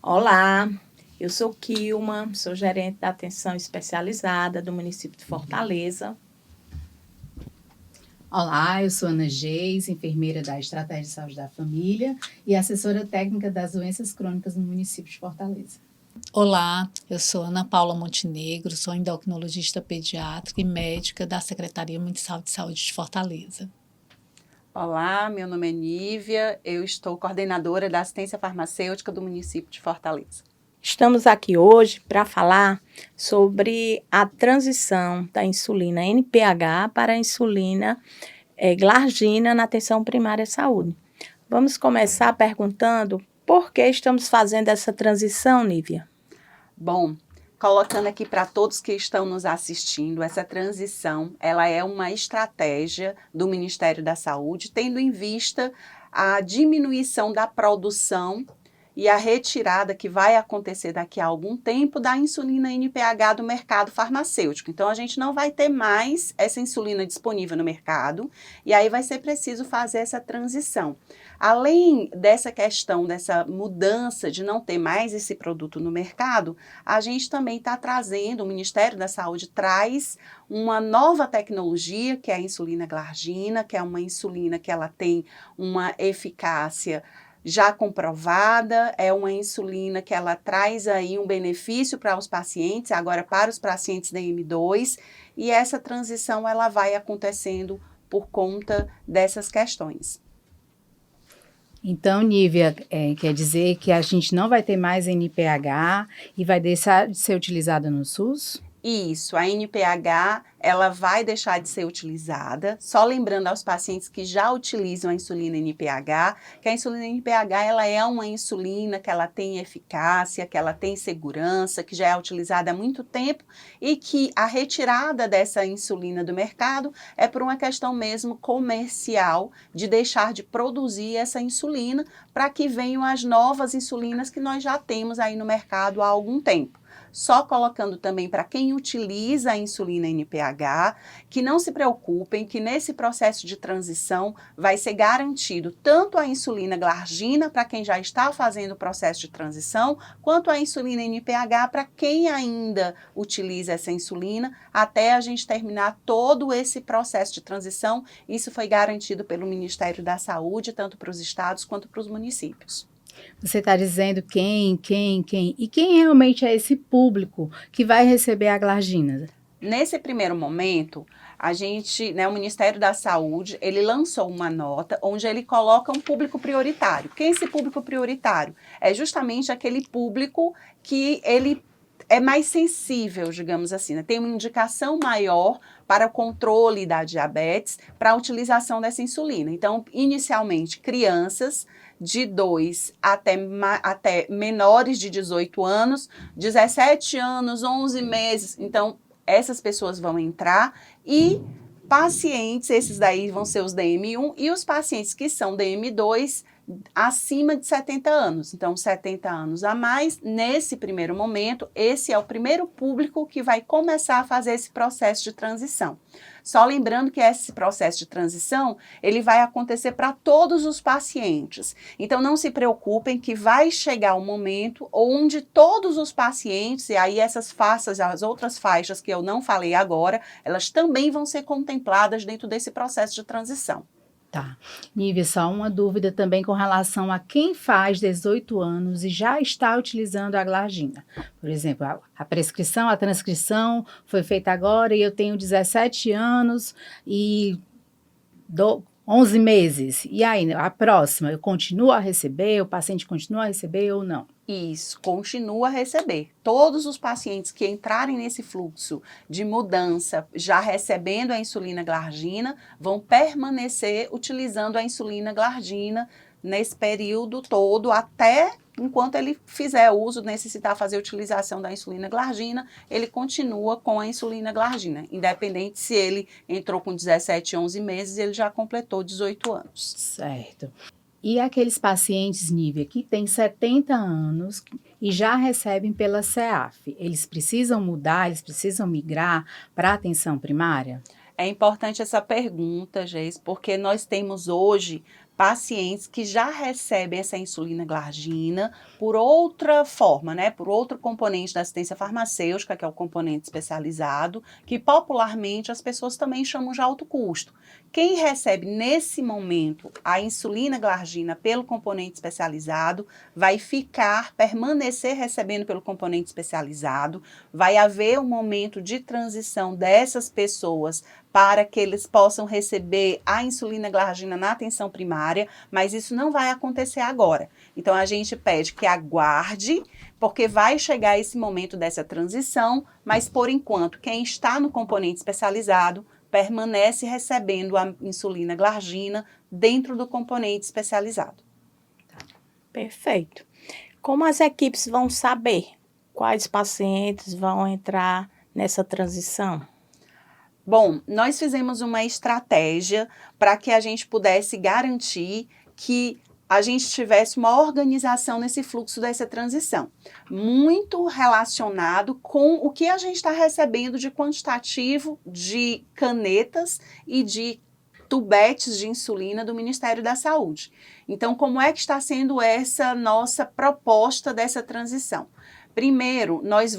Olá, eu sou Kilma, sou gerente da atenção especializada do município de Fortaleza. Olá, eu sou Ana Geis, enfermeira da Estratégia de Saúde da Família e assessora técnica das doenças crônicas no município de Fortaleza. Olá, eu sou Ana Paula Montenegro, sou endocrinologista pediátrica e médica da Secretaria Municipal de Saúde de Fortaleza. Olá, meu nome é Nívia, eu estou coordenadora da assistência farmacêutica do município de Fortaleza. Estamos aqui hoje para falar sobre a transição da insulina NPH para a insulina glargina na atenção primária à saúde. Vamos começar perguntando por que estamos fazendo essa transição, Nívia? Bom, colocando aqui para todos que estão nos assistindo, essa transição, ela é uma estratégia do Ministério da Saúde, tendo em vista a diminuição da produção e a retirada que vai acontecer daqui a algum tempo da insulina NPH do mercado farmacêutico. Então, a gente não vai ter mais essa insulina disponível no mercado e aí vai ser preciso fazer essa transição. Além dessa questão, dessa mudança de não ter mais esse produto no mercado, a gente também está trazendo, o Ministério da Saúde traz uma nova tecnologia, que é a insulina glargina, que é uma insulina que ela tem uma eficácia já comprovada, é uma insulina que ela traz aí um benefício para os pacientes, agora para os pacientes da M2, e essa transição ela vai acontecendo por conta dessas questões. Então, Nívia, quer dizer que a gente não vai ter mais NPH e vai deixar de ser utilizada no SUS? Isso, a NPH, ela vai deixar de ser utilizada, só lembrando aos pacientes que já utilizam a insulina NPH, que a insulina NPH, ela é uma insulina que ela tem eficácia, que ela tem segurança, que já é utilizada há muito tempo e que a retirada dessa insulina do mercado é por uma questão mesmo comercial, de deixar de produzir essa insulina para que venham as novas insulinas que nós já temos aí no mercado há algum tempo. Só colocando também para quem utiliza a insulina NPH, que não se preocupem, que nesse processo de transição vai ser garantido tanto a insulina glargina para quem já está fazendo o processo de transição, quanto a insulina NPH para quem ainda utiliza essa insulina, até a gente terminar todo esse processo de transição. Isso foi garantido pelo Ministério da Saúde, tanto para os estados quanto para os municípios. Você está dizendo quem? E quem realmente é esse público que vai receber a glargina? Nesse primeiro momento, a gente, o Ministério da Saúde, ele lançou uma nota onde ele coloca um público prioritário. Quem é esse público prioritário? É justamente aquele público que ele é mais sensível, digamos assim, né? Tem uma indicação maior para o controle da diabetes, para a utilização dessa insulina. Então, inicialmente, crianças de 2 até menores de 18 anos, 17 anos, 11 meses. Então, essas pessoas vão entrar e pacientes, esses daí vão ser os DM1 e os pacientes que são DM2 acima de 70 anos. Então, 70 anos a mais, nesse primeiro momento, esse é o primeiro público que vai começar a fazer esse processo de transição. Só lembrando que esse processo de transição, ele vai acontecer para todos os pacientes. Então, não se preocupem que vai chegar um momento onde todos os pacientes, e aí essas faixas, as outras faixas que eu não falei agora, elas também vão ser contempladas dentro desse processo de transição. Tá. Nívia, só uma dúvida também com relação a quem faz 18 anos e já está utilizando a glargina. Por exemplo, a prescrição, a transcrição foi feita agora e eu tenho 17 anos e 11 meses. E aí, a próxima, eu continuo a receber, o paciente continua a receber ou não? Isso, continua a receber. Todos os pacientes que entrarem nesse fluxo de mudança, já recebendo a insulina glargina, vão permanecer utilizando a insulina glargina nesse período todo, até enquanto ele fizer uso, necessitar fazer a utilização da insulina glargina, ele continua com a insulina glargina, independente se ele entrou com 17, 11 meses, ele já completou 18 anos. Certo. E aqueles pacientes, Nívia, que têm 70 anos e já recebem pela CEAF, eles precisam mudar, eles precisam migrar para a atenção primária? É importante essa pergunta, Geis, porque nós temos hoje pacientes que já recebem essa insulina glargina por outra forma, né, por outro componente da assistência farmacêutica, que é o componente especializado, que popularmente as pessoas também chamam de alto custo. Quem recebe nesse momento a insulina glargina pelo componente especializado vai permanecer recebendo pelo componente especializado, vai haver um momento de transição dessas pessoas para que eles possam receber a insulina glargina na atenção primária, mas isso não vai acontecer agora. Então, a gente pede que aguarde, porque vai chegar esse momento dessa transição, mas, por enquanto, quem está no componente especializado permanece recebendo a insulina glargina dentro do componente especializado. Perfeito. Como as equipes vão saber quais pacientes vão entrar nessa transição? Bom, nós fizemos uma estratégia para que a gente pudesse garantir que a gente tivesse uma organização nesse fluxo dessa transição, muito relacionado com o que a gente está recebendo de quantitativo de canetas e de tubetes de insulina do Ministério da Saúde. Então, como é que está sendo essa nossa proposta dessa transição? Primeiro, nós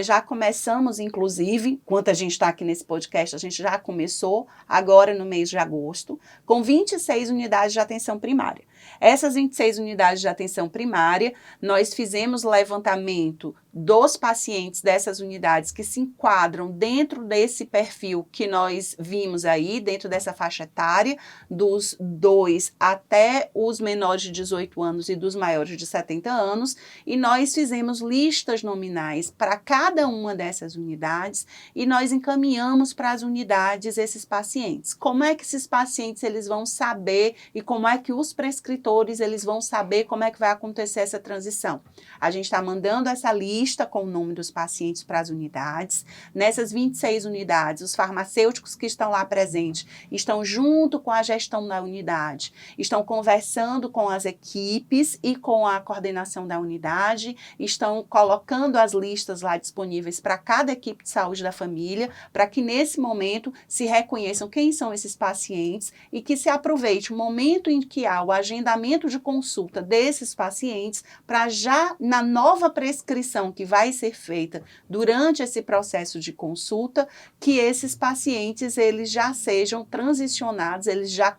já começamos, inclusive, enquanto a gente está aqui nesse podcast, a gente já começou, agora no mês de agosto, com 26 unidades de atenção primária. Essas 26 unidades de atenção primária, nós fizemos levantamento dos pacientes dessas unidades que se enquadram dentro desse perfil que nós vimos aí, dentro dessa faixa etária, dos 2 até os menores de 18 anos e dos maiores de 70 anos, e nós fizemos listas nominais para cada uma dessas unidades e nós encaminhamos para as unidades esses pacientes. Como é que esses pacientes eles vão saber e como é que os prescritores eles vão saber como é que vai acontecer essa transição? A gente está mandando essa lista com o nome dos pacientes para as unidades. Nessas 26 unidades, os farmacêuticos que estão lá presentes estão junto com a gestão da unidade, estão conversando com as equipes e com a coordenação da unidade, estão colocando as listas lá disponíveis para cada equipe de saúde da família, para que nesse momento se reconheçam quem são esses pacientes e que se aproveite o momento em que há o agendamento de consulta desses pacientes para já na nova prescrição que vai ser feita durante esse processo de consulta, que esses pacientes eles já sejam transicionados, eles já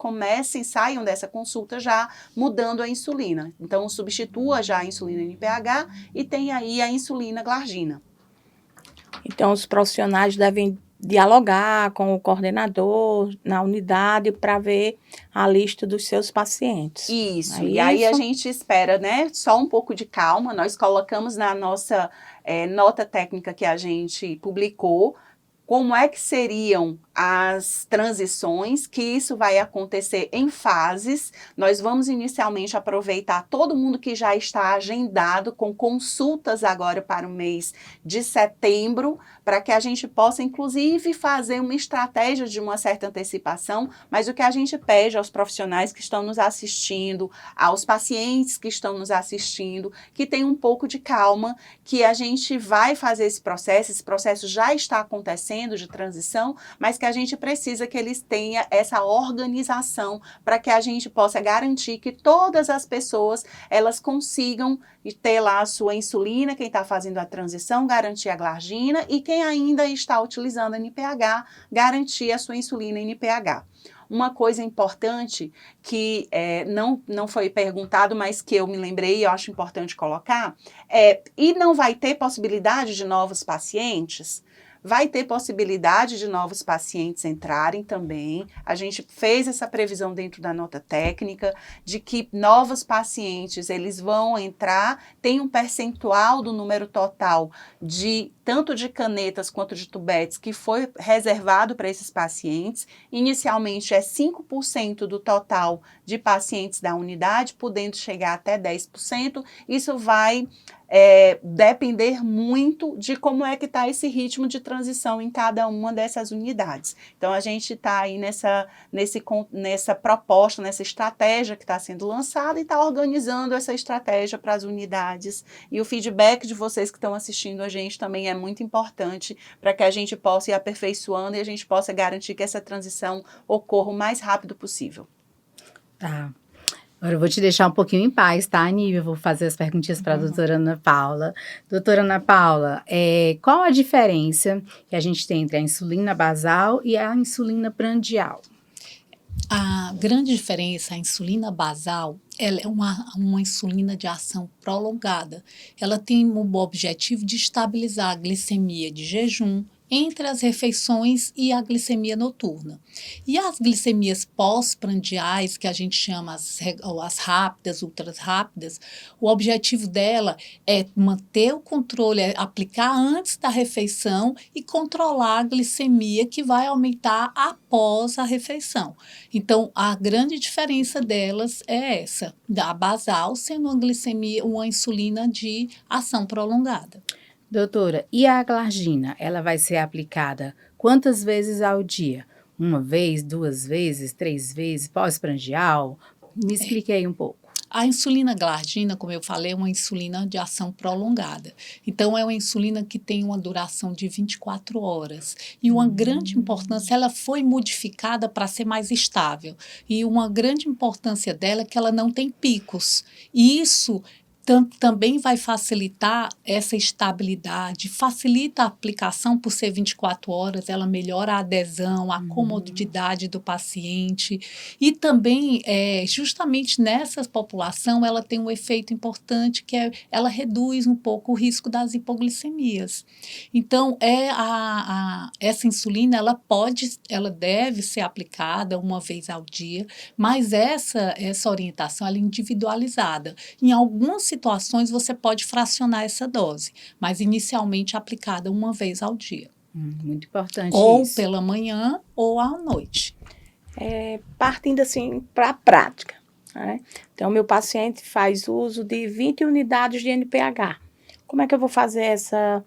saiam dessa consulta já mudando a insulina. Então, substitua já a insulina NPH e tem aí a insulina glargina. Então, os profissionais devem dialogar com o coordenador na unidade para ver a lista dos seus pacientes. Isso, É e aí a isso? gente espera, né, só um pouco de calma, nós colocamos na nossa nota técnica que a gente publicou, como é que seriam as transições, que isso vai acontecer em fases. Nós vamos inicialmente aproveitar todo mundo que já está agendado com consultas agora para o mês de setembro, para que a gente possa, inclusive, fazer uma estratégia de uma certa antecipação, mas o que a gente pede aos profissionais que estão nos assistindo, aos pacientes que estão nos assistindo, que tenham um pouco de calma, que a gente vai fazer esse processo já está acontecendo de transição, mas que a gente precisa que eles tenham essa organização para que a gente possa garantir que todas as pessoas elas consigam ter lá a sua insulina, quem está fazendo a transição, garantir a glargina e quem ainda está utilizando a NPH, garantir a sua insulina NPH. Uma coisa importante que não foi perguntado, mas que eu me lembrei e eu acho importante colocar, e não vai ter possibilidade de novos pacientes? Vai ter possibilidade de novos pacientes entrarem também. A gente fez essa previsão dentro da nota técnica de que novos pacientes eles vão entrar, tem um percentual do número total de tanto de canetas quanto de tubetes que foi reservado para esses pacientes. Inicialmente é 5% do total de pacientes da unidade, podendo chegar até 10%. Isso vai depender muito de como é que está esse ritmo de transição em cada uma dessas unidades. Então, a gente está aí nessa proposta, nessa estratégia que está sendo lançada e está organizando essa estratégia para as unidades. E o feedback de vocês que estão assistindo a gente também é muito importante para que a gente possa ir aperfeiçoando e a gente possa garantir que essa transição ocorra o mais rápido possível. Tá. Agora eu vou te deixar um pouquinho em paz, tá, Nívia? Eu vou fazer as perguntinhas para a doutora Ana Paula. Doutora Ana Paula, qual a diferença que a gente tem entre a insulina basal e a insulina prandial? A grande diferença, a insulina basal, ela é uma insulina de ação prolongada. Ela tem o objetivo de estabilizar a glicemia de jejum entre as refeições e a glicemia noturna. E as glicemias pós-prandiais, que a gente chama as rápidas, ultras rápidas, o objetivo dela é manter o controle, é aplicar antes da refeição e controlar a glicemia que vai aumentar após a refeição. Então, a grande diferença delas é essa, da basal sendo uma insulina de ação prolongada. Doutora, e a glargina? Ela vai ser aplicada quantas vezes ao dia? Uma vez, 2 vezes, 3 vezes, pós-prandial? Me explique aí um pouco. A insulina glargina, como eu falei, é uma insulina de ação prolongada. Então, é uma insulina que tem uma duração de 24 horas. E uma grande importância, ela foi modificada para ser mais estável. E uma grande importância dela é que ela não tem picos. E isso também vai facilitar essa estabilidade, facilita a aplicação por ser 24 horas, ela melhora a adesão, a comodidade do paciente e também, justamente nessa população, ela tem um efeito importante que ela reduz um pouco o risco das hipoglicemias. Então, essa insulina, ela deve ser aplicada uma vez ao dia, mas essa orientação ela é individualizada. Em algumas situações você pode fracionar essa dose, mas inicialmente aplicada uma vez ao dia. Muito importante ou isso. Pela manhã ou à noite. Partindo assim para a prática, né? Então, meu paciente faz uso de 20 unidades de NPH. Como é que eu vou fazer essa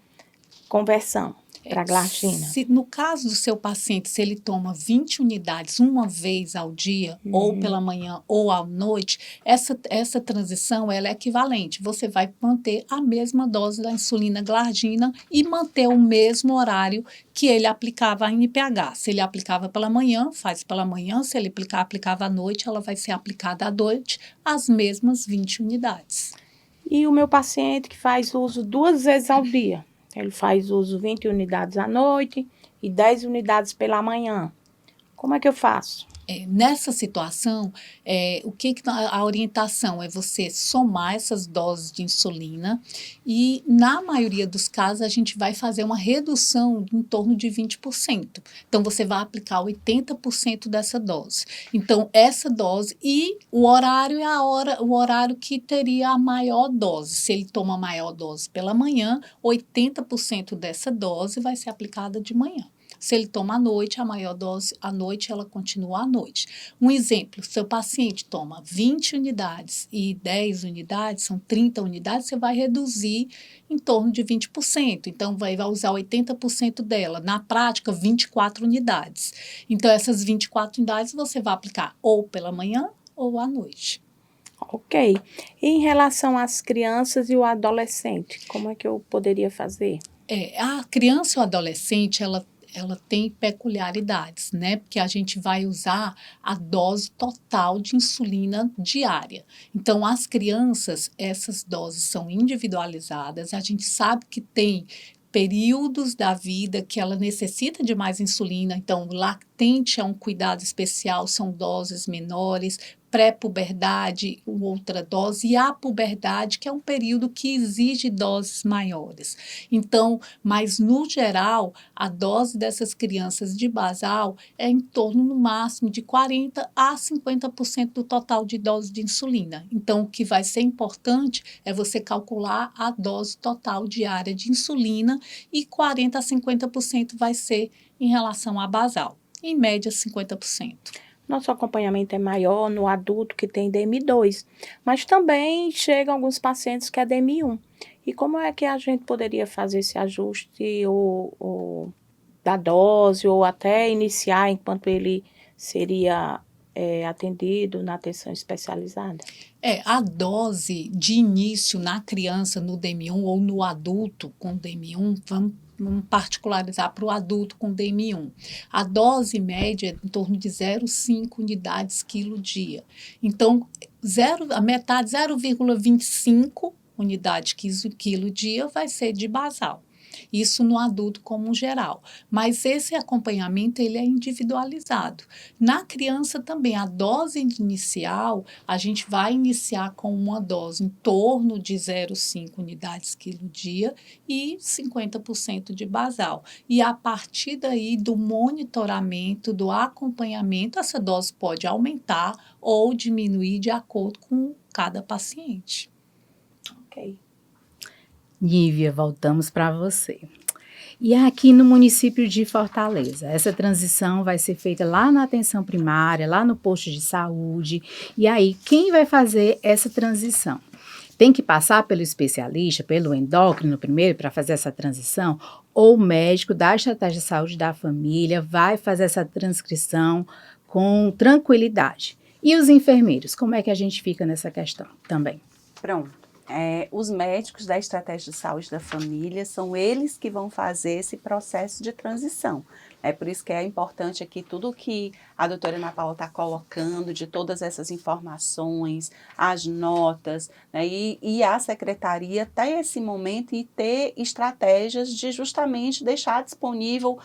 conversão para a glargina? No caso do seu paciente, se ele toma 20 unidades uma vez ao dia, ou pela manhã ou à noite, essa transição ela é equivalente. Você vai manter a mesma dose da insulina glargina e manter o mesmo horário que ele aplicava a NPH. Se ele aplicava pela manhã, faz pela manhã. Se ele aplicava à noite, ela vai ser aplicada à noite, as mesmas 20 unidades. E o meu paciente que faz uso 2 vezes ao dia? Ele faz uso 20 unidades à noite e 10 unidades pela manhã. Como é que eu faço? Nessa situação, a orientação é você somar essas doses de insulina e, na maioria dos casos, a gente vai fazer uma redução em torno de 20%. Então, você vai aplicar 80% dessa dose. Então, essa dose e o horário é o horário que teria a maior dose. Se ele toma a maior dose pela manhã, 80% dessa dose vai ser aplicada de manhã. Se ele toma à noite, a maior dose à noite, ela continua à noite. Um exemplo, seu paciente toma 20 unidades e 10 unidades, são 30 unidades, você vai reduzir em torno de 20%. Então, vai usar 80% dela. Na prática, 24 unidades. Então, essas 24 unidades você vai aplicar ou pela manhã ou à noite. Ok. E em relação às crianças e o adolescente, como é que eu poderia fazer? A criança e o adolescente, ela tem peculiaridades, né? Porque a gente vai usar a dose total de insulina diária. Então, as crianças, essas doses são individualizadas. A gente sabe que tem períodos da vida que ela necessita de mais insulina. Então, lactente é um cuidado especial, são doses menores. Pré-puberdade, outra dose, e a puberdade, que é um período que exige doses maiores. Então, mas no geral, a dose dessas crianças de basal é em torno, no máximo, de 40% a 50% do total de dose de insulina. Então, o que vai ser importante é você calcular a dose total diária de insulina e 40% a 50% vai ser em relação à basal. Em média, 50%. Nosso acompanhamento é maior no adulto que tem DM2, mas também chegam alguns pacientes que é DM1. E como é que a gente poderia fazer esse ajuste da dose ou até iniciar enquanto ele seria atendido na atenção especializada? A dose de início na criança no DM1 ou no adulto com DM1, vamos particularizar para o adulto com DM1. A dose média é em torno de 0,5 unidades quilo dia. Então, a metade, 0,25 unidade quilo dia vai ser de basal. Isso no adulto como geral. Mas esse acompanhamento ele é individualizado. Na criança também, a dose inicial, a gente vai iniciar com uma dose em torno de 0,5 unidades quilo dia e 50% de basal. E a partir daí do monitoramento, do acompanhamento, essa dose pode aumentar ou diminuir de acordo com cada paciente. Ok. Nívia, voltamos para você. E aqui no município de Fortaleza, essa transição vai ser feita lá na atenção primária, lá no posto de saúde. E aí, quem vai fazer essa transição? Tem que passar pelo especialista, pelo endócrino primeiro para fazer essa transição? Ou o médico da estratégia de saúde da família vai fazer essa transcrição com tranquilidade? E os enfermeiros, como é que a gente fica nessa questão também? Pronto. Os médicos da estratégia de saúde da família são eles que vão fazer esse processo de transição. É por isso que é importante aqui tudo que a doutora Ana Paula está colocando, de todas essas informações, as notas, né, e a secretaria ter esse momento e ter estratégias de justamente deixar disponível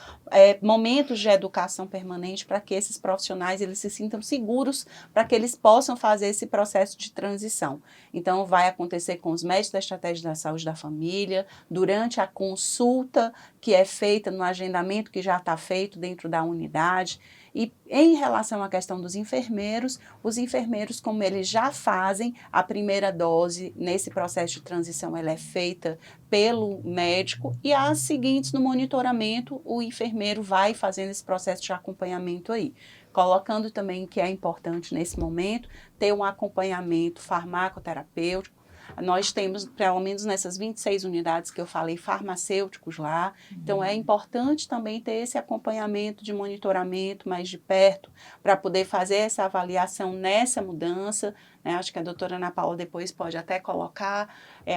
momentos de educação permanente para que esses profissionais eles se sintam seguros, para que eles possam fazer esse processo de transição. Então, vai acontecer com os médicos da estratégia da saúde da família, durante a consulta que é feita no agendamento que já está feito dentro da unidade. E em relação à questão dos enfermeiros, os enfermeiros, como eles já fazem a primeira dose, nesse processo de transição ela é feita pelo médico e as seguintes no monitoramento, o enfermeiro vai fazendo esse processo de acompanhamento aí. Colocando também que é importante nesse momento ter um acompanhamento farmacoterapêutico. Nós temos, pelo menos nessas 26 unidades que eu falei, farmacêuticos lá. Então, é importante também ter esse acompanhamento de monitoramento mais de perto para poder fazer essa avaliação nessa mudança. Né? Acho que a doutora Ana Paula depois pode até colocar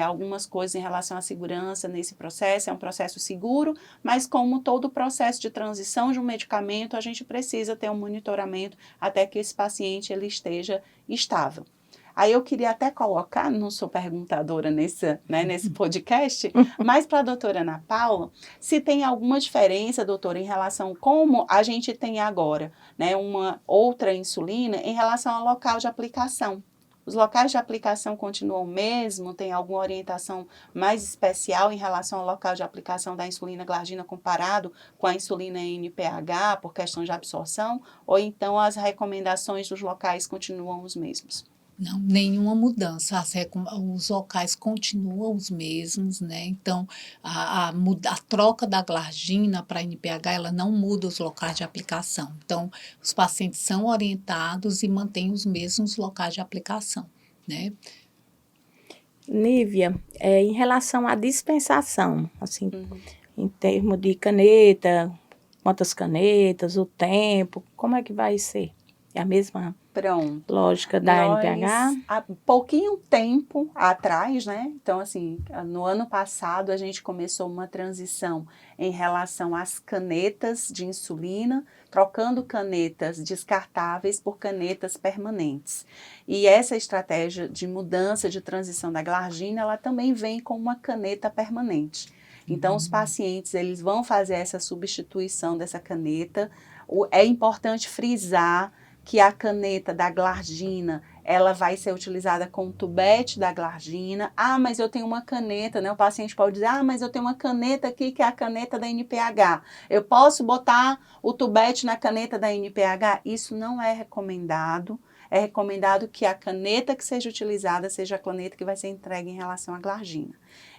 algumas coisas em relação à segurança nesse processo. É um processo seguro, mas como todo processo de transição de um medicamento, a gente precisa ter um monitoramento até que esse paciente ele esteja estável. Aí eu queria até colocar, não sou perguntadora nesse podcast, mas para a doutora Ana Paula, se tem alguma diferença, doutora, em relação a como a gente tem agora, né, uma outra insulina em relação ao local de aplicação. Os locais de aplicação continuam o mesmo? Tem alguma orientação mais especial em relação ao local de aplicação da insulina glargina comparado com a insulina NPH por questão de absorção? Ou então as recomendações dos locais continuam os mesmos? Não, nenhuma mudança. Os locais continuam os mesmos, né? Então, a troca da glargina para a NPH, ela não muda os locais de aplicação. Então, os pacientes são orientados e mantêm os mesmos locais de aplicação, né? Nívia, em relação à dispensação, assim, em termos de caneta, quantas canetas, o tempo, como é que vai ser? É a mesma lógica da NPH? Há pouquinho tempo atrás, né? Então, assim, no ano passado a gente começou uma transição em relação às canetas de insulina, trocando canetas descartáveis por canetas permanentes. E essa estratégia de mudança, de transição da glargina, ela também vem com uma caneta permanente. Então, os pacientes, eles vão fazer essa substituição dessa caneta. É importante frisar que a caneta da glargina, ela vai ser utilizada com o tubete da glargina. Ah, mas eu tenho uma caneta, né? O paciente pode dizer, mas eu tenho uma caneta aqui que é a caneta da NPH. Eu posso botar o tubete na caneta da NPH? Isso não é recomendado. É recomendado que a caneta que seja utilizada seja a caneta que vai ser entregue em relação à glargina.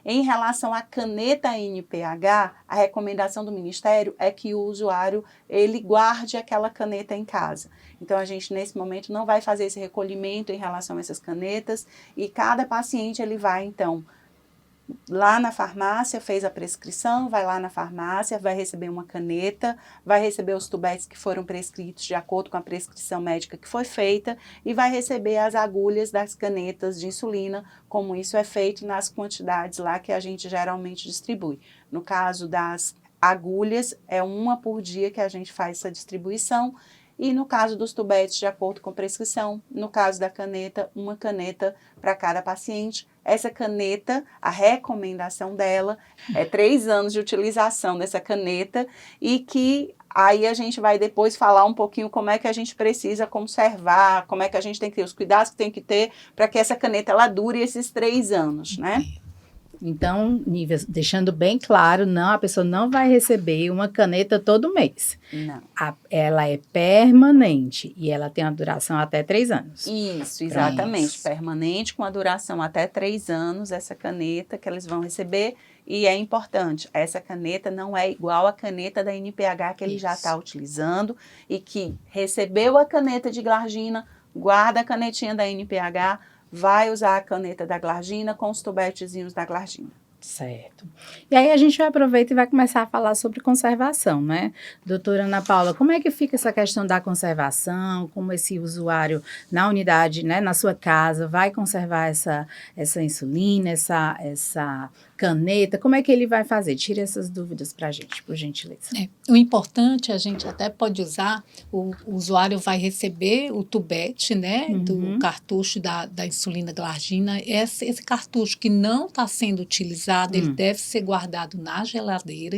Em relação à caneta NPH, a recomendação do Ministério é que o usuário ele guarde aquela caneta em casa. Então, a gente, nesse momento, não vai fazer esse recolhimento em relação a essas canetas e cada paciente ele vai, então, lá na farmácia, fez a prescrição, vai lá na farmácia, vai receber uma caneta, vai receber os tubetes que foram prescritos de acordo com a prescrição médica que foi feita e vai receber as agulhas das canetas de insulina, como isso é feito nas quantidades lá que a gente geralmente distribui. No caso das agulhas, é uma por dia que a gente faz essa distribuição. E no caso dos tubetes, de acordo com prescrição, no caso da caneta, uma caneta para cada paciente. Essa caneta, a recomendação dela é 3 anos de utilização dessa caneta e que aí a gente vai depois falar um pouquinho como é que a gente precisa conservar, como é que a gente tem que ter, os cuidados que tem que ter para que essa caneta ela dure esses 3 anos, né? Então, Nívia, deixando bem claro, não, a pessoa não vai receber uma caneta todo mês. Não. Ela é permanente e ela tem uma duração até 3 anos. Isso, exatamente. Permanente, com a duração até 3 anos, essa caneta que eles vão receber. E é importante, essa caneta não é igual à caneta da NPH que ele já está utilizando e que recebeu a caneta de glargina, guarda a canetinha da NPH, vai usar a caneta da glargina com os tubetezinhos da glargina. Certo. E aí a gente vai aproveitar e vai começar a falar sobre conservação, né? Doutora Ana Paula, como é que fica essa questão da conservação? Como esse usuário na unidade, né, na sua casa, vai conservar essa insulina, essa caneta? Como é que ele vai fazer? Tire essas dúvidas para a gente, por gentileza. O importante, a gente até pode usar, o usuário vai receber o tubete, né, do cartucho da insulina glargina. Esse cartucho que não está sendo utilizado, ele deve ser guardado na geladeira,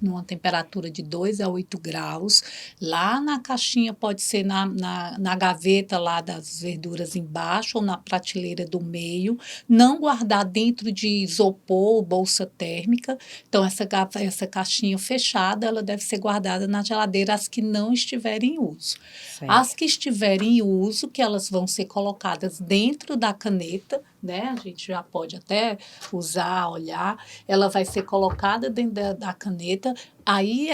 numa temperatura de 2 a 8 graus. Lá na caixinha, pode ser na gaveta lá das verduras embaixo ou na prateleira do meio. Não guardar dentro de isopor ou bolsa térmica. Então, essa caixinha fechada, ela deve ser guardada na geladeira, as que não estiverem em uso. Certo. As que estiverem em uso, que elas vão ser colocadas dentro da caneta, né? A gente já pode até usar, olhar. Ela vai ser colocada dentro da caneta. Aí,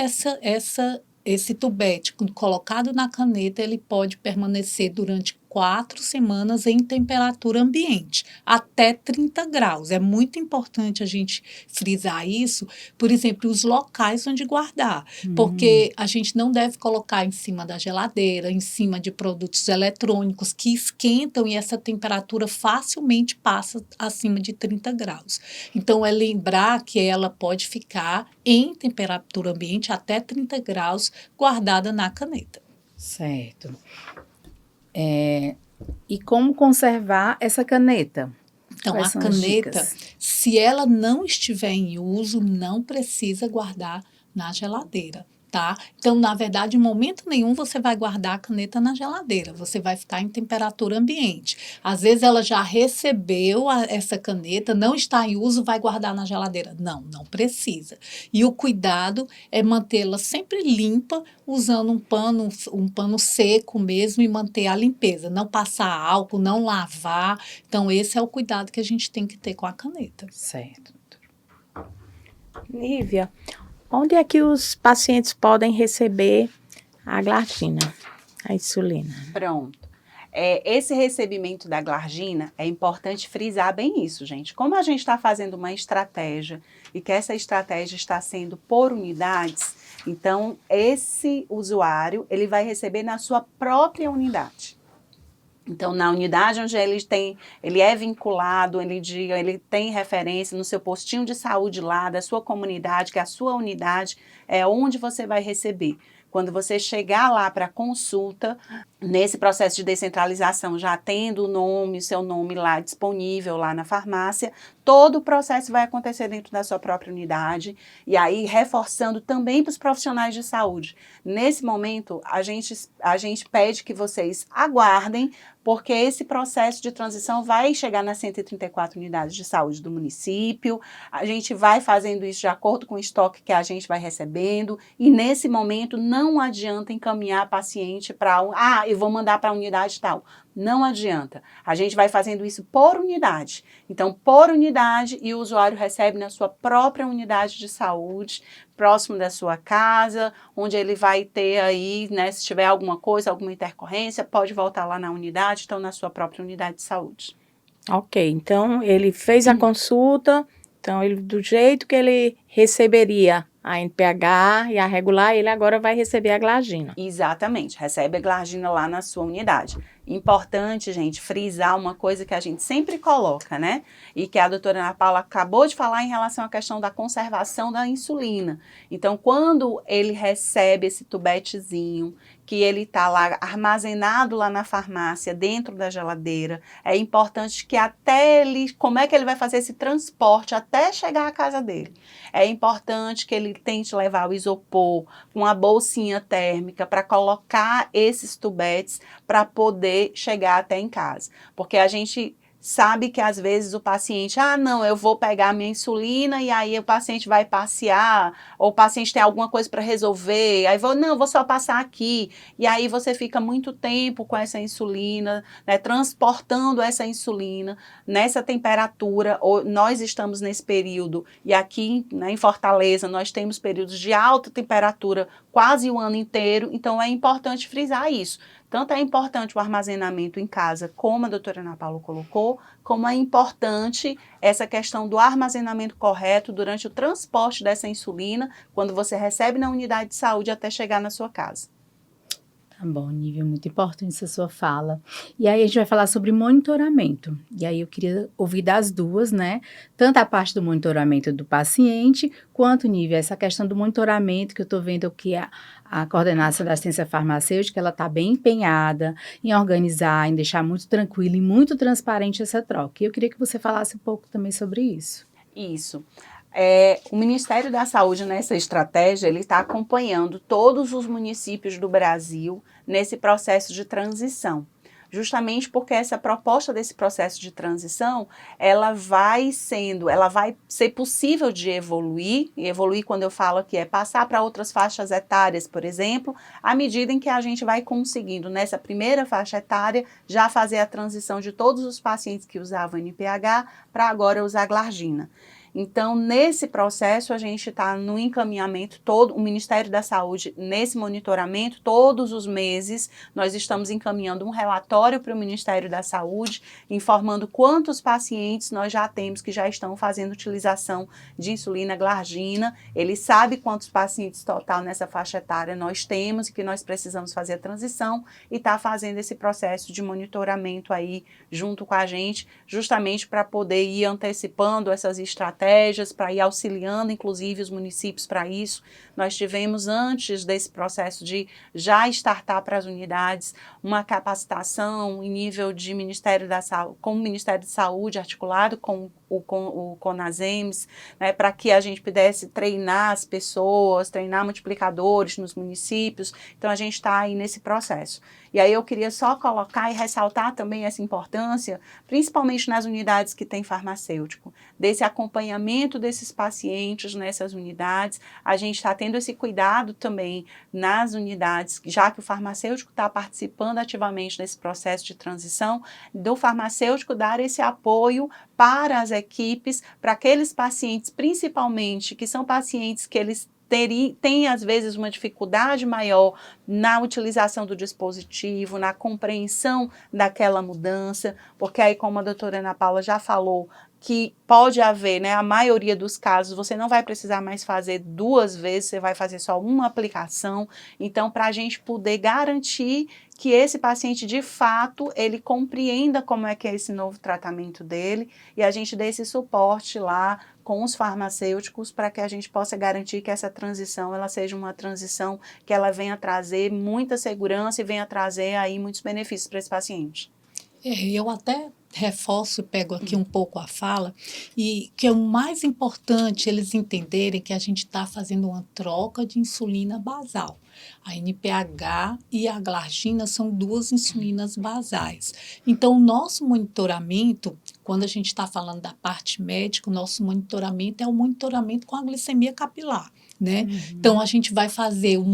esse tubete colocado na caneta, ele pode permanecer durante 4 semanas em temperatura ambiente, até 30 graus. É muito importante a gente frisar isso, por exemplo, os locais onde guardar, porque a gente não deve colocar em cima da geladeira, em cima de produtos eletrônicos que esquentam e essa temperatura facilmente passa acima de 30 graus. Então, é lembrar que ela pode ficar em temperatura ambiente até 30 graus, guardada na caneta. Certo. E como conservar essa caneta? Então, Quais a são as caneta, dicas? se ela não estiver em uso, não precisa guardar na geladeira, tá? Então, na verdade, em momento nenhum você vai guardar a caneta na geladeira, você vai ficar em temperatura ambiente. Às vezes ela já recebeu essa caneta, não está em uso, vai guardar na geladeira. Não, não precisa. E o cuidado é mantê-la sempre limpa, usando um pano seco mesmo e manter a limpeza. Não passar álcool, não lavar. Então, esse é o cuidado que a gente tem que ter com a caneta. Certo. Nívia, onde é que os pacientes podem receber a glargina, a insulina? Pronto. Esse recebimento da glargina, é importante frisar bem isso, gente. Como a gente está fazendo uma estratégia e que essa estratégia está sendo por unidades, então esse usuário, ele vai receber na sua própria unidade. Então, na unidade onde ele é vinculado, ele tem referência no seu postinho de saúde lá, da sua comunidade, que a sua unidade é onde você vai receber. Quando você chegar lá para consulta, nesse processo de descentralização, já tendo o seu nome lá disponível lá na farmácia, todo o processo vai acontecer dentro da sua própria unidade. E aí, reforçando também para os profissionais de saúde. Nesse momento, a gente pede que vocês aguardem, porque esse processo de transição vai chegar nas 134 unidades de saúde do município. A gente vai fazendo isso de acordo com o estoque que a gente vai recebendo. E nesse momento, não adianta encaminhar paciente para eu vou mandar para a unidade tal. Não adianta. A gente vai fazendo isso por unidade. Então, por unidade, e o usuário recebe na sua própria unidade de saúde, próximo da sua casa, onde ele vai ter aí, né, se tiver alguma coisa, alguma intercorrência, pode voltar lá na unidade, então na sua própria unidade de saúde. Ok, então ele fez a consulta, Então, do jeito que ele receberia a NPH e a regular, ele agora vai receber a glargina. Exatamente, recebe a glargina lá na sua unidade. Importante, gente, frisar uma coisa que a gente sempre coloca, né? E que a doutora Ana Paula acabou de falar em relação à questão da conservação da insulina. Então, quando ele recebe esse tubetezinho, que ele está lá armazenado lá na farmácia, dentro da geladeira, é importante que até ele, como é que ele vai fazer esse transporte até chegar à casa dele? É importante que ele tente levar o isopor com a bolsinha térmica para colocar esses tubetes para poder chegar até em casa. Porque a gente sabe que às vezes o paciente, não, eu vou pegar minha insulina e aí o paciente vai passear, ou o paciente tem alguma coisa para resolver, aí vou só passar aqui. E aí você fica muito tempo com essa insulina, né, transportando essa insulina nessa temperatura. Nós estamos nesse período, e aqui, né, em Fortaleza nós temos períodos de alta temperatura quase o ano inteiro, então é importante frisar isso. Tanto é importante o armazenamento em casa, como a doutora Ana Paula colocou, como é importante essa questão do armazenamento correto durante o transporte dessa insulina, quando você recebe na unidade de saúde até chegar na sua casa. Tá bom, Nívia, muito importante essa sua fala. E aí a gente vai falar sobre monitoramento. E aí eu queria ouvir das duas, né? Tanto a parte do monitoramento do paciente, quanto, Nívia, essa questão do monitoramento que eu estou vendo que a coordenação da assistência farmacêutica, ela está bem empenhada em organizar, em deixar muito tranquilo e muito transparente essa troca. E eu queria que você falasse um pouco também sobre isso. Isso. O Ministério da Saúde, nessa estratégia, ele está acompanhando todos os municípios do Brasil nesse processo de transição. Justamente porque essa proposta desse processo de transição, ela vai ser possível de evoluir, e evoluir quando eu falo que é passar para outras faixas etárias, por exemplo, à medida em que a gente vai conseguindo, nessa primeira faixa etária, já fazer a transição de todos os pacientes que usavam NPH para agora usar glargina. Então, nesse processo, a gente está no encaminhamento todo, o Ministério da Saúde, nesse monitoramento, todos os meses, nós estamos encaminhando um relatório para o Ministério da Saúde, informando quantos pacientes nós já temos que já estão fazendo utilização de insulina glargina. Ele sabe quantos pacientes total nessa faixa etária nós temos e que nós precisamos fazer a transição, e está fazendo esse processo de monitoramento aí junto com a gente, justamente para poder ir antecipando essas estratégias, para ir auxiliando, inclusive, os municípios para isso. Nós tivemos, antes desse processo de já startar para as unidades, uma capacitação em nível de Ministério da Saúde, com o Ministério da Saúde, articulado com o CONASEMS, né, para que a gente pudesse treinar as pessoas, treinar multiplicadores nos municípios. Então, a gente está aí nesse processo. E aí eu queria só colocar e ressaltar também essa importância, principalmente nas unidades que tem farmacêutico, desse acompanhamento desses pacientes nessas unidades. A gente está tendo esse cuidado também nas unidades, já que o farmacêutico está participando ativamente desse processo de transição, do farmacêutico dar esse apoio para as equipes, para aqueles pacientes, principalmente, que são pacientes que eles têm, às vezes, uma dificuldade maior na utilização do dispositivo, na compreensão daquela mudança, porque aí, como a doutora Ana Paula já falou, que pode haver, né, a maioria dos casos, você não vai precisar mais fazer 2 vezes, você vai fazer só uma aplicação. Então, para a gente poder garantir que esse paciente, de fato, ele compreenda como é que é esse novo tratamento dele, e a gente dê esse suporte lá com os farmacêuticos para que a gente possa garantir que essa transição, ela seja uma transição que ela venha trazer muita segurança e venha trazer aí muitos benefícios para esse paciente. Eu até reforço e pego aqui um pouco a fala, e que é o mais importante eles entenderem que a gente está fazendo uma troca de insulina basal. A NPH e a glargina são 2 insulinas basais. Então, o nosso monitoramento, quando a gente está falando da parte médica, o nosso monitoramento é o monitoramento com a glicemia capilar, né? Então, a gente vai fazer o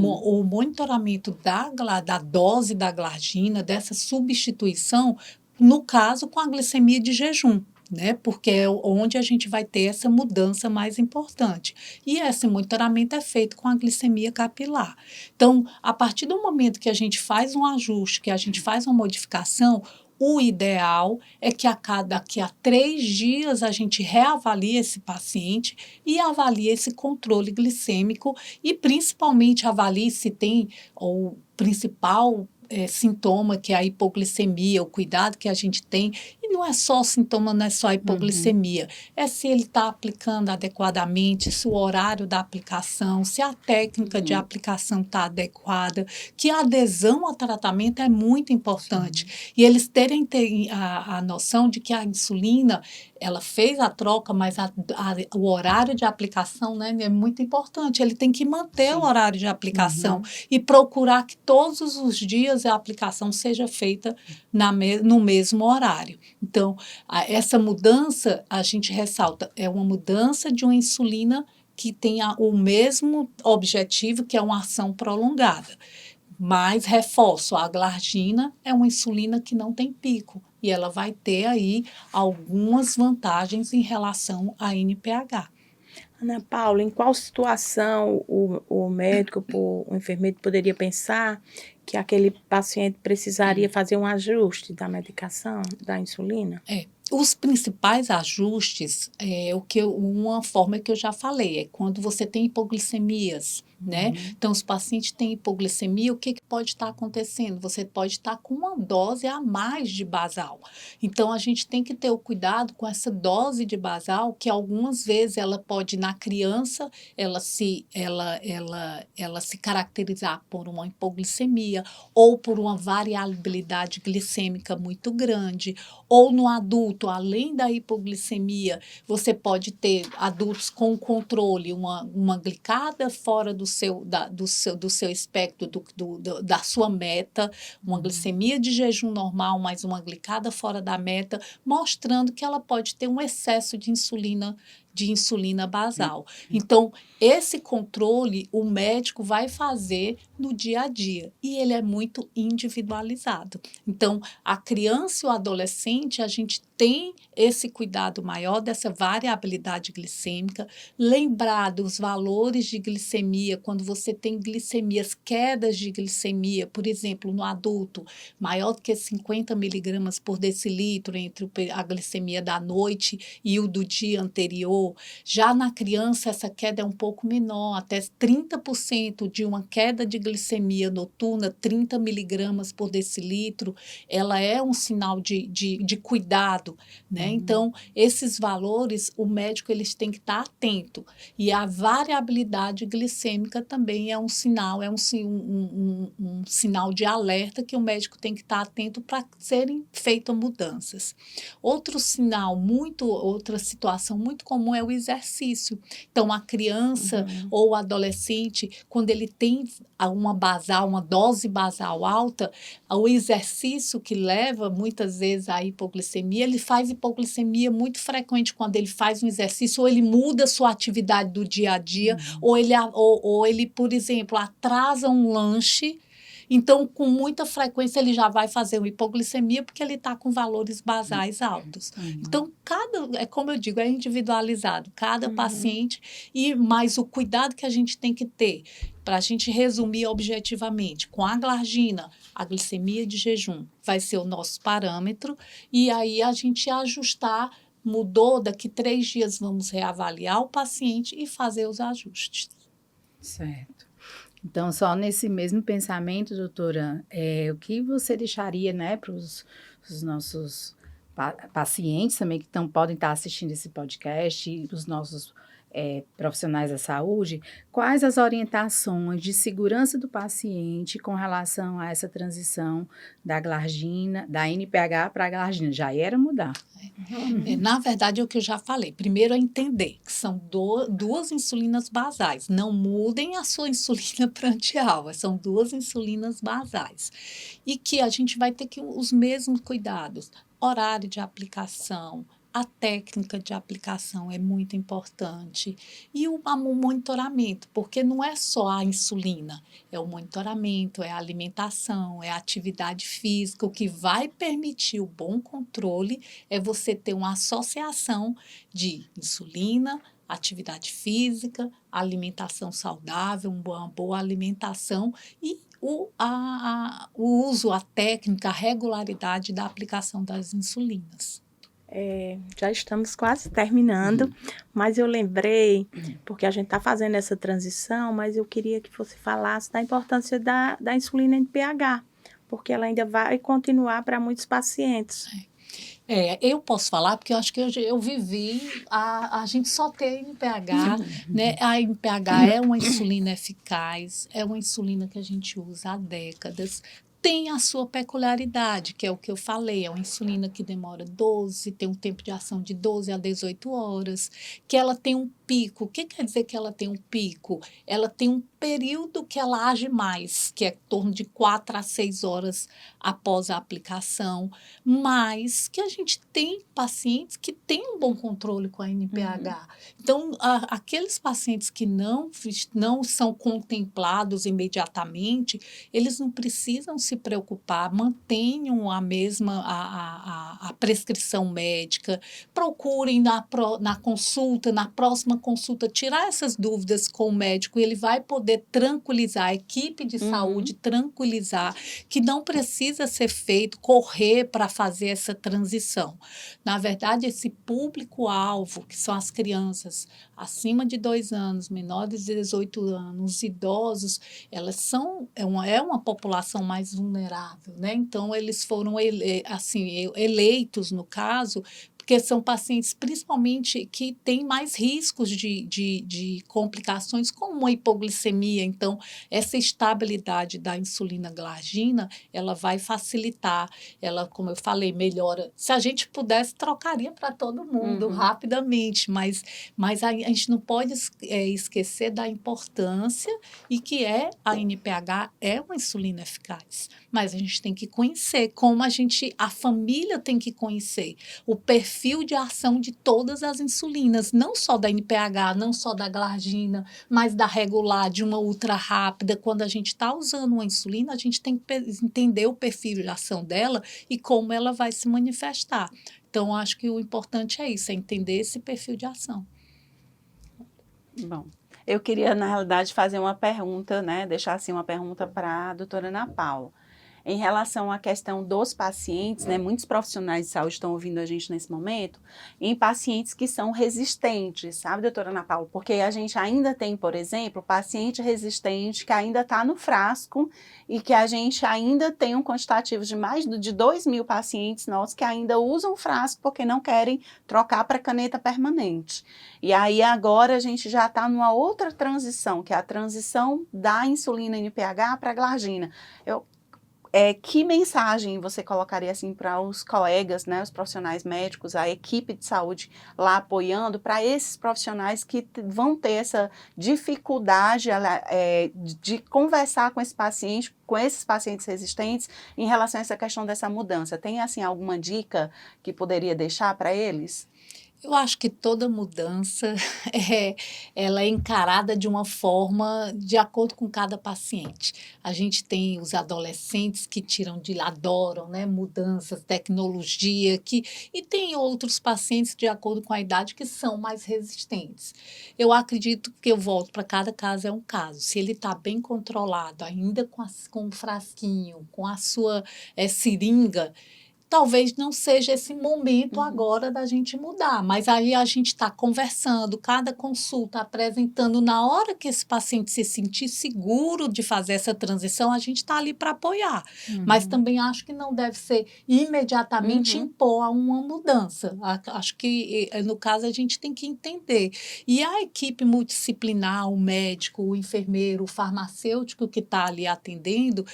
monitoramento da dose da glargina, dessa substituição, no caso, com a glicemia de jejum. né? Porque é onde a gente vai ter essa mudança mais importante. E esse monitoramento é feito com a glicemia capilar. Então, a partir do momento que a gente faz um ajuste, que a gente faz uma modificação, o ideal é que daqui a 3 dias a gente reavalie esse paciente e avalie esse controle glicêmico e principalmente avalie se tem o principal sintoma, que é a hipoglicemia, o cuidado que a gente tem. E não é só sintoma, não é só a hipoglicemia. É se ele está aplicando adequadamente, se o horário da aplicação, se a técnica de aplicação está adequada, que a adesão ao tratamento é muito importante. E eles terem a noção de que a insulina, ela fez a troca, mas o horário de aplicação, né, é muito importante. Ele tem que manter o horário de aplicação e procurar que todos os dias a aplicação seja feita no mesmo horário. Então, essa mudança, a gente ressalta, é uma mudança de uma insulina que tenha o mesmo objetivo, que é uma ação prolongada. Mas, reforço, a glargina é uma insulina que não tem pico e ela vai ter aí algumas vantagens em relação à NPH. Ana Paula, em qual situação o médico, o enfermeiro poderia pensar que aquele paciente precisaria fazer um ajuste da medicação, da insulina? Os principais ajustes, uma forma que eu já falei, é quando você tem hipoglicemias, né? Então, os pacientes têm hipoglicemia, o que pode estar acontecendo? Você pode estar com uma dose a mais de basal. Então, a gente tem que ter o cuidado com essa dose de basal, que algumas vezes ela pode, na criança, ela se caracterizar por uma hipoglicemia ou por uma variabilidade glicêmica muito grande, ou no adulto, além da hipoglicemia, você pode ter adultos com controle, uma glicada fora do seu espectro, da sua meta, uma glicemia de jejum normal, mas uma glicada fora da meta, mostrando que ela pode ter um excesso de insulina basal. Então, esse controle o médico vai fazer no dia a dia e ele é muito individualizado. Então, a criança e o adolescente, a gente tem esse cuidado maior dessa variabilidade glicêmica, lembrar dos valores de glicemia, quando você tem glicemias, quedas de glicemia, por exemplo, no adulto, maior do que 50 miligramas por decilitro entre a glicemia da noite e o do dia anterior. Já na criança, essa queda é um pouco menor, até 30% de uma queda de glicemia noturna, 30 miligramas por decilitro, ela é um sinal de cuidado, né? Então, esses valores, o médico eles tem que estar atento. E a variabilidade glicêmica também é um sinal, um sinal de alerta que o médico tem que estar atento para serem feitas mudanças. Outra situação muito comum é o exercício. Então, a criança ou o adolescente, quando ele tem uma dose basal alta, o exercício que leva muitas vezes à hipoglicemia, ele faz hipoglicemia muito frequente quando ele faz um exercício, ou ele muda sua atividade do dia a dia, ou ele, por exemplo, atrasa um lanche. Então, com muita frequência, ele já vai fazer uma hipoglicemia porque ele está com valores basais altos. Então, como eu digo, é individualizado, cada paciente, mas o cuidado que a gente tem que ter, para a gente resumir objetivamente, com a glargina, a glicemia de jejum vai ser o nosso parâmetro, e aí a gente ajustar, mudou, daqui 3 dias vamos reavaliar o paciente e fazer os ajustes. Certo. Então, só nesse mesmo pensamento, doutora, o que você deixaria, né, para os nossos pacientes também que podem estar assistindo esse podcast e os nossos profissionais da saúde, quais as orientações de segurança do paciente com relação a essa transição da glargina, da NPH para a glargina? Já era mudar. Na verdade, é o que eu já falei. Primeiro é entender que são duas insulinas basais. Não mudem a sua insulina para anti-alfa. São 2 insulinas basais. E que a gente vai ter os mesmos cuidados. Horário de aplicação, A técnica de aplicação é muito importante e o monitoramento, porque não é só a insulina, é o monitoramento, é a alimentação, é a atividade física. O que vai permitir o bom controle é você ter uma associação de insulina, atividade física, alimentação saudável, uma boa alimentação e o uso, a técnica, a regularidade da aplicação das insulinas. Já estamos quase terminando, mas eu lembrei, porque a gente está fazendo essa transição, mas eu queria que você falasse da importância da insulina NPH, porque ela ainda vai continuar para muitos pacientes. Eu posso falar porque eu acho que eu vivi, a gente só tem NPH, né? A NPH é uma insulina eficaz, é uma insulina que a gente usa há décadas. Tem a sua peculiaridade, que é o que eu falei, é uma insulina que demora tem um tempo de ação de 12 a 18 horas, que ela tem um pico. O que quer dizer que ela tem um pico? Ela tem um período que ela age mais, que é em torno de 4 a 6 horas após a aplicação, mas que a gente tem pacientes que têm um bom controle com a NPH. Então, aqueles pacientes que não são contemplados imediatamente, eles não precisam se preocupar, mantenham a mesma a prescrição médica, procurem na consulta, na próxima consulta, tirar essas dúvidas com o médico e ele vai poder tranquilizar, a equipe de saúde tranquilizar, que não precisa ser feito, correr para fazer essa transição. Na verdade, esse público-alvo, que são as crianças acima de 2 anos, menores de 18 anos, idosos, elas é uma população mais vulnerável, né? Então, eles foram eleitos, no caso, porque são pacientes, principalmente, que têm mais riscos de complicações, como a hipoglicemia. Então, essa estabilidade da insulina glargina, ela vai facilitar, ela, como eu falei, melhora. Se a gente pudesse, trocaria para todo mundo rapidamente, mas a gente não pode esquecer da importância e que a NPH é uma insulina eficaz. Mas a gente tem que conhecer, como a família tem que conhecer o perfil de ação de todas as insulinas, não só da NPH, não só da glargina, mas da regular, de uma ultra rápida. Quando a gente está usando uma insulina, a gente tem que entender o perfil de ação dela e como ela vai se manifestar. Então, acho que o importante é isso, é entender esse perfil de ação. Bom, eu queria, na realidade, fazer uma pergunta, né? Deixar assim uma pergunta para a doutora Ana Paula. Em relação à questão dos pacientes, né, muitos profissionais de saúde estão ouvindo a gente nesse momento, em pacientes que são resistentes, sabe, doutora Ana Paula? Porque a gente ainda tem, por exemplo, paciente resistente que ainda está no frasco e que a gente ainda tem um quantitativo de mais de 2.000 pacientes nossos que ainda usam frasco porque não querem trocar para caneta permanente. E aí agora a gente já está numa outra transição, que é a transição da insulina NPH para a glargina. Que mensagem você colocaria assim para os colegas, né, os profissionais médicos, a equipe de saúde lá apoiando, para esses profissionais que vão ter essa dificuldade de conversar com esses pacientes resistentes em relação a essa questão dessa mudança? Tem assim alguma dica que poderia deixar para eles? Eu acho que toda mudança ela é encarada de uma forma de acordo com cada paciente. A gente tem os adolescentes que adoram, né, mudanças, tecnologia, e tem outros pacientes, de acordo com a idade, que são mais resistentes. Eu acredito que eu volto para cada caso, é um caso. Se ele está bem controlado, ainda com o frasquinho, com a sua seringa, talvez não seja esse momento agora da gente mudar, mas aí a gente está conversando, cada consulta apresentando, na hora que esse paciente se sentir seguro de fazer essa transição, a gente está ali para apoiar. Mas também acho que não deve ser imediatamente impor uma mudança. Acho que, no caso, a gente tem que entender. E a equipe multidisciplinar, o médico, o enfermeiro, o farmacêutico que está ali atendendo,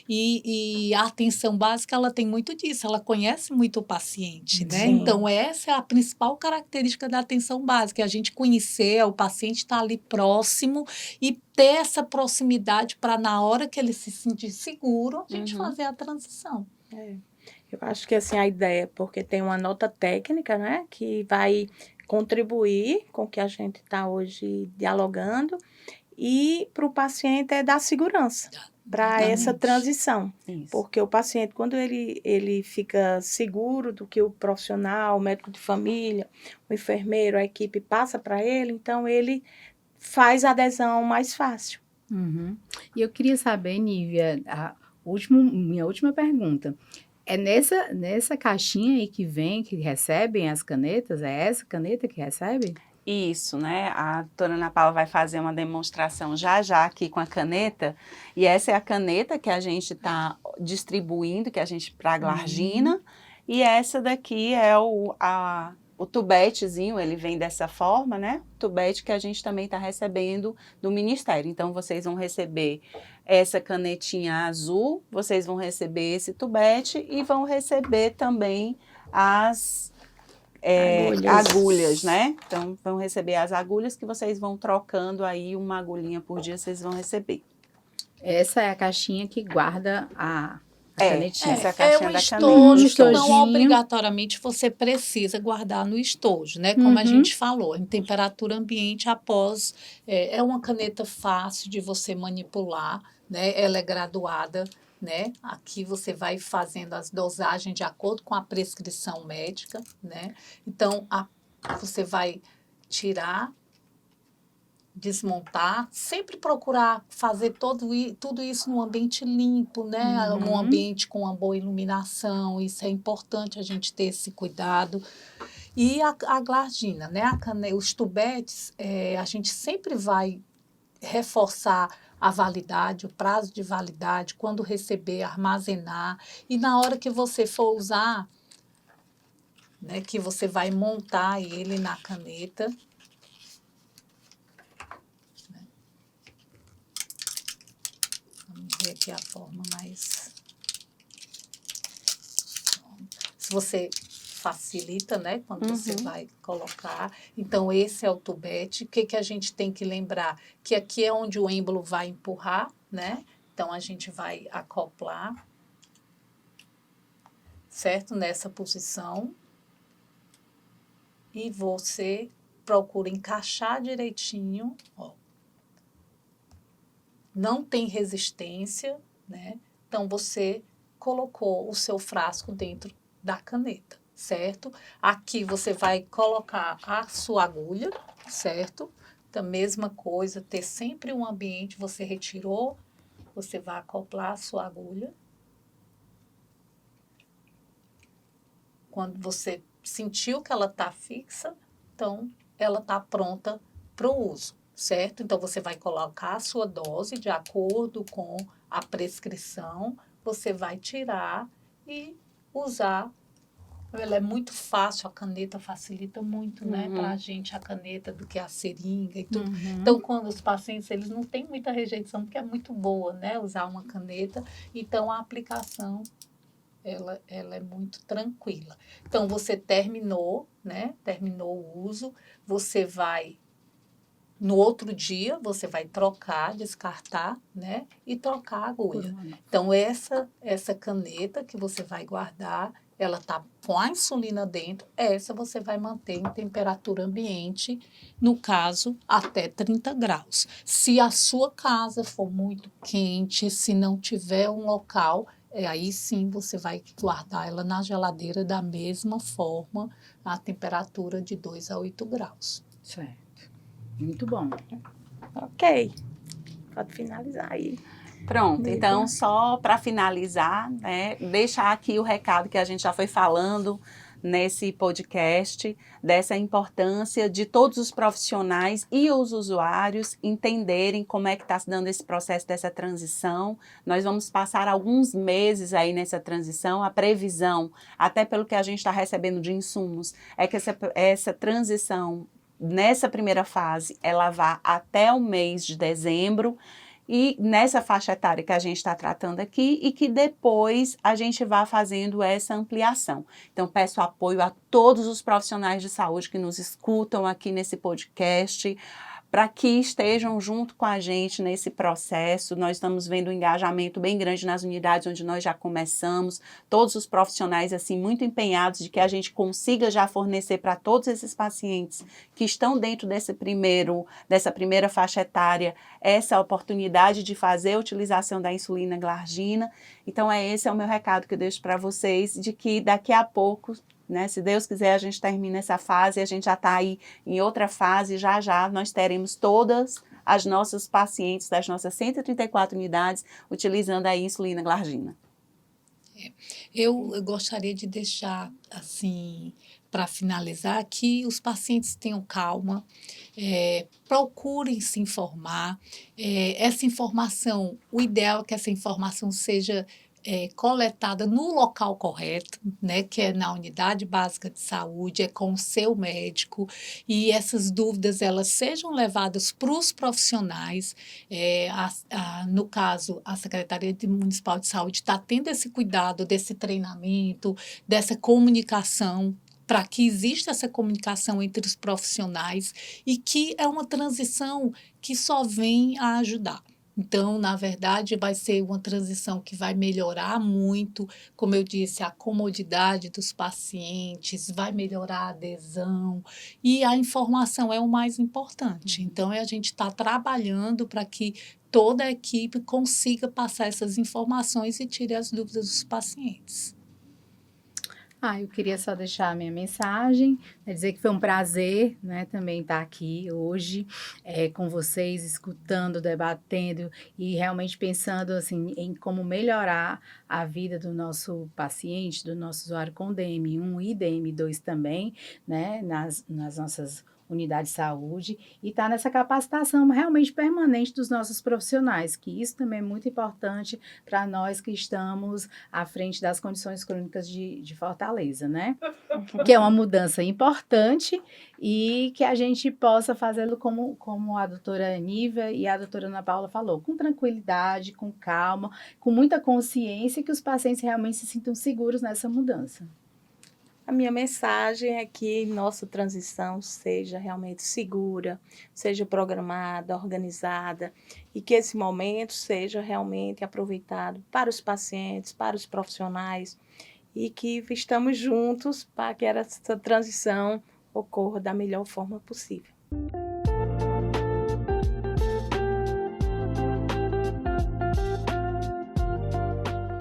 e a atenção básica, ela tem muito disso, ela conhece muito o paciente, né? Sim. Então, essa é a principal característica da atenção básica, a gente conhecer, o paciente estar ali próximo e ter essa proximidade para, na hora que ele se sentir seguro, a gente fazer a transição. Eu acho que assim a ideia, porque tem uma nota técnica, né, que vai contribuir com o que a gente está hoje dialogando, e para o paciente é dar segurança para essa Exatamente. transição. Isso. Porque o paciente, quando ele fica seguro do que o profissional, o médico de família, o enfermeiro, a equipe passa para ele, então ele faz a adesão mais fácil. Uhum. E eu queria saber, Nívia, minha última pergunta. É nessa caixinha aí que vem, que recebem as canetas? É essa caneta que recebe? Isso, né? A doutora Ana Paula vai fazer uma demonstração já já aqui com a caneta, e essa é a caneta que a gente está distribuindo, que a gente para a glargina, e essa daqui é o tubetezinho, ele vem dessa forma, né? Tubete que a gente também está recebendo do Ministério. Então, vocês vão receber essa canetinha azul, vocês vão receber esse tubete e vão receber também as agulhas, né? Então, vão receber as agulhas que vocês vão trocando aí, uma agulhinha por dia vocês vão receber. Essa é a caixinha que guarda a canetinha. Essa é a caixinha um da estojo, caneta. estojinho. não obrigatoriamente você precisa guardar no estojo, né? Como a gente falou, em temperatura ambiente após. É uma caneta fácil de você manipular, né? Ela é graduada, né? Aqui você vai fazendo as dosagens de acordo com a prescrição médica, né? Então, você vai tirar, desmontar, sempre procurar fazer tudo isso num ambiente limpo, né? Num ambiente com uma boa iluminação, isso é importante a gente ter esse cuidado. E a glargina, né? Os tubetes, a gente sempre vai reforçar a validade, o prazo de validade, quando receber, armazenar, e na hora que você for usar, né? Que você vai montar ele na caneta. Vamos ver aqui a forma mais. Se você facilita, né? Quando você vai colocar. Então, esse é o tubete. O que a gente tem que lembrar? Que aqui é onde o êmbolo vai empurrar, né? Então, a gente vai acoplar, certo? Nessa posição. E você procura encaixar direitinho, ó. Não tem resistência, né? Então, você colocou o seu frasco dentro da caneta, certo? Aqui você vai colocar a sua agulha, certo? Então, mesma coisa, ter sempre um ambiente, você retirou, você vai acoplar a sua agulha. Quando você sentiu que ela está fixa, então, ela está pronta para o uso. Certo? Então, você vai colocar a sua dose de acordo com a prescrição, você vai tirar e usar. Ela é muito fácil, a caneta facilita muito, né, para a gente, a caneta, do que a seringa e tudo. Então, quando os pacientes, eles não têm muita rejeição, porque é muito boa, né, usar uma caneta. Então, a aplicação, ela é muito tranquila. Então, você terminou, né, terminou o uso, você vai... No outro dia, você vai trocar, descartar, né? E trocar a agulha. Então, essa caneta que você vai guardar, ela tá com a insulina dentro, essa você vai manter em temperatura ambiente, no caso, até 30 graus. Se a sua casa for muito quente, se não tiver um local, aí sim você vai guardar ela na geladeira da mesma forma, a temperatura de 2 a 8 graus. Certo. Muito bom. Ok. Pode finalizar aí. Pronto, então só para finalizar, né, deixar aqui o recado que a gente já foi falando nesse podcast, dessa importância de todos os profissionais e os usuários entenderem como é que está se dando esse processo dessa transição. Nós vamos passar alguns meses aí nessa transição, a previsão, até pelo que a gente está recebendo de insumos, é que essa transição, nessa primeira fase, ela vá até o mês de dezembro, e nessa faixa etária que a gente está tratando aqui, e que depois a gente vá fazendo essa ampliação. Então, peço apoio a todos os profissionais de saúde que nos escutam aqui nesse podcast, para que estejam junto com a gente nesse processo. Nós estamos vendo um engajamento bem grande nas unidades onde nós já começamos, todos os profissionais assim muito empenhados de que a gente consiga já fornecer para todos esses pacientes que estão dentro dessa primeira faixa etária essa oportunidade de fazer a utilização da insulina glargina. Então esse é o meu recado que eu deixo para vocês, de que daqui a pouco, né, se Deus quiser, a gente termina essa fase, a gente já está aí em outra fase, já nós teremos todas as nossas pacientes das nossas 134 unidades utilizando a insulina glargina. Eu gostaria de deixar, assim, para finalizar, que os pacientes tenham calma, procurem se informar. Essa informação, o ideal é que essa informação seja coletada no local correto, né, que é na unidade básica de saúde, é com o seu médico, e essas dúvidas elas sejam levadas para os profissionais. No caso, a Secretaria Municipal de Saúde está tendo esse cuidado, desse treinamento, dessa comunicação, para que exista essa comunicação entre os profissionais, e que é uma transição que só vem a ajudar. Então, na verdade, vai ser uma transição que vai melhorar muito, como eu disse, a comodidade dos pacientes, vai melhorar a adesão, e a informação é o mais importante. Então, a gente está trabalhando para que toda a equipe consiga passar essas informações e tire as dúvidas dos pacientes. Eu queria só deixar a minha mensagem, dizer que foi um prazer, né, também estar aqui hoje com vocês, escutando, debatendo e realmente pensando assim, em como melhorar a vida do nosso paciente, do nosso usuário com DM1 e DM2 também, né, nas nossas unidade de saúde, e está nessa capacitação realmente permanente dos nossos profissionais, que isso também é muito importante para nós que estamos à frente das condições crônicas de Fortaleza, né? Que é uma mudança importante e que a gente possa fazê-lo como a doutora Nívia e a doutora Ana Paula falou, com tranquilidade, com calma, com muita consciência, que os pacientes realmente se sintam seguros nessa mudança. A minha mensagem é que nossa transição seja realmente segura, seja programada, organizada, e que esse momento seja realmente aproveitado para os pacientes, para os profissionais, e que estamos juntos para que essa transição ocorra da melhor forma possível.